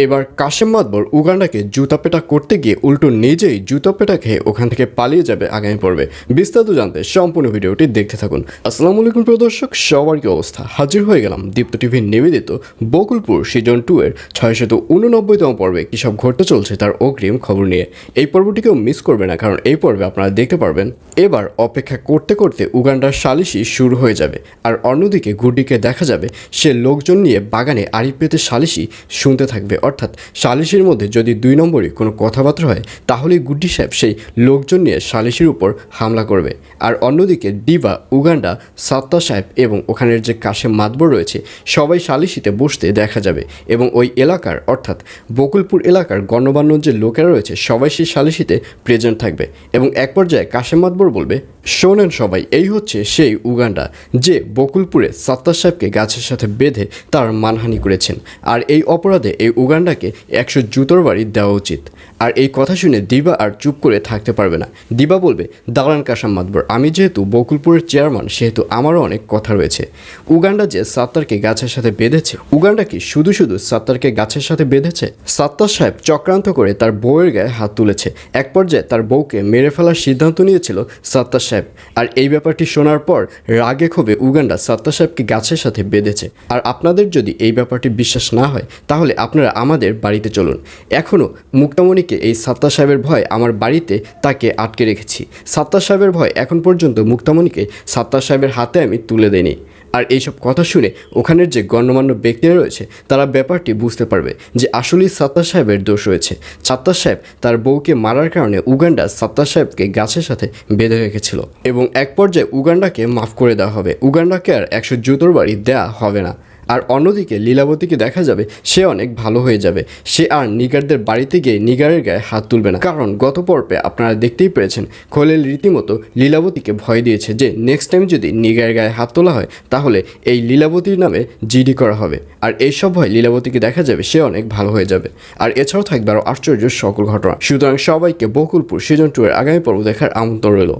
এবার কাশেম মাতবর উগান্ডাকে জুতা পেটা করতে গিয়ে উল্টো নিজেই জুতা পেটা খেয়ে ওখান থেকে পালিয়ে যাবে আগামী পর্বে। বিস্তারিত জানতে সম্পূর্ণ ভিডিওটি দেখতে থাকুন। আসসালামু আলাইকুম প্রিয় দর্শক, সবার কি অবস্থা? হাজির হয়ে গেলাম দীপ্ত টিভির নিবেদিত বকুলপুর সিজন 2 এর 689তম পর্বে কী সব ঘটতে চলছে তার অগ্রিম খবর নিয়ে। এই পর্বটিকেও মিস করবে না, কারণ এই পর্বে আপনারা দেখতে পারবেন এবার অপেক্ষা করতে করতে উগান্ডার সালিশি শুরু হয়ে যাবে। আর অন্যদিকে গুড্ডিকে দেখা যাবে সে লোকজন নিয়ে বাগানে আড়ি পেতে সালিশি শুনতে থাকবে। অর্থাৎ সালিশির মধ্যে যদি 2 নম্বরই কোনো কথাবার্তা হয় তাহলেই গুড্ডি সাহেব সেই লোকজন নিয়ে সালিশির উপর হামলা করবে। আর অন্যদিকে দিবা, উগান্ডা, সাত্তা সাহেব এবং ওখানের যে কাশেম মাতবর রয়েছে সবাই সালিশিতে বসতে দেখা যাবে। এবং ওই এলাকার অর্থাৎ বকুলপুর এলাকার গণ্যমান্য যে লোকেরা রয়েছে সবাই সেই সালিশিতে প্রেজেন্ট থাকবে। এবং এক পর্যায়ে কাশেম মাতবর বলবে, শোনেন সবাই, এই হচ্ছে সেই উগান্ডা যে বকুলপুরে সাত্তা সাহেবকে গাছের সাথে বেঁধে তার মানহানি করেছেন। আর এই অপরাধে এই উগান্ডাকে 100 জুতোর বাড়ি দেওয়া উচিত। আর এই কথা শুনে দিবা আর চুপ করে থাকতে পারবে না। দিবা বলবে, দাঁড়ান কাশেম মাতবর, আমি যেহেতু বকুলপুরের চেয়ারম্যান সেহেতু আমারও অনেক কথা রয়েছে। উগান্ডা যে সাত্তারকে গাছের সাথে বেঁধেছে, উগান্ডা কি শুধু শুধু সাত্তারকে গাছের সাথে বেঁধেছে? সাত্তার সাহেব চক্রান্ত করে তার বউয়ের গায়ে হাত তুলেছে। এক পর্যায়ে তার বউকে মেরে ফেলার সিদ্ধান্ত নিয়েছিল সাত্তার সাহেব। আর এই ব্যাপারটি শোনার পর রাগে ক্ষোভে উগান্ডা সাত্তার সাহেবকে গাছের সাথে বেঁধেছে। আর আপনাদের যদি এই ব্যাপারটি বিশ্বাস না হয় তাহলে আপনারা আমাদের বাড়িতে চলুন। এখনও মুক্তামণিকে এই সাত্তার সাহেবের ভয় আমার বাড়িতে তাকে আটকে রেখেছি। সাত্তার সাহেবের ভয় এখন পর্যন্ত মুক্তামণিকে সাত্তার সাহেবের হাতে আমি তুলে দেইনি। আর এইসব কথা শুনে ওখানের যে গণ্যমান্য ব্যক্তিরা রয়েছে তারা ব্যাপারটি বুঝতে পারবে যে আসলেই সাত্তার সাহেবের দোষ রয়েছে। সাত্তার সাহেব তার বউকে মারার কারণে উগান্ডা সাত্তার সাহেবকে গাছের সাথে বেঁধে রেখেছিল। এবং এক পর্যায়ে উগান্ডাকে মাফ করে দেওয়া হবে। উগান্ডাকে আর 100 জুতোর বাড়ি দেওয়া হবে না। আর অন্যদিকে লীলাবতীকে দেখা যাবে সে অনেক ভালো হয়ে যাবে। সে আর নিগারদের বাড়িতে গিয়ে নিগারের গায়ে হাত তুলবে না, কারণ গত পর্বে আপনারা দেখতেই পেরেছেন খলিল রীতিমতো লীলাবতীকে ভয় দিয়েছে যে নেক্সট টাইম যদি নিগারের গায়ে হাত তোলা হয় তাহলে এই লীলাবতীর নামে জিডি করা হবে। আর এইসব ভয় লীলাবতীকে দেখা যাবে সে অনেক ভালো হয়ে যাবে। আর এছাড়াও থাকবে আরও আশ্চর্য সকল ঘটনা। সুতরাং সবাইকে বকুলপুর সিজন 2 এর আগামী পর্ব দেখার আমন্ত্রণ রইল।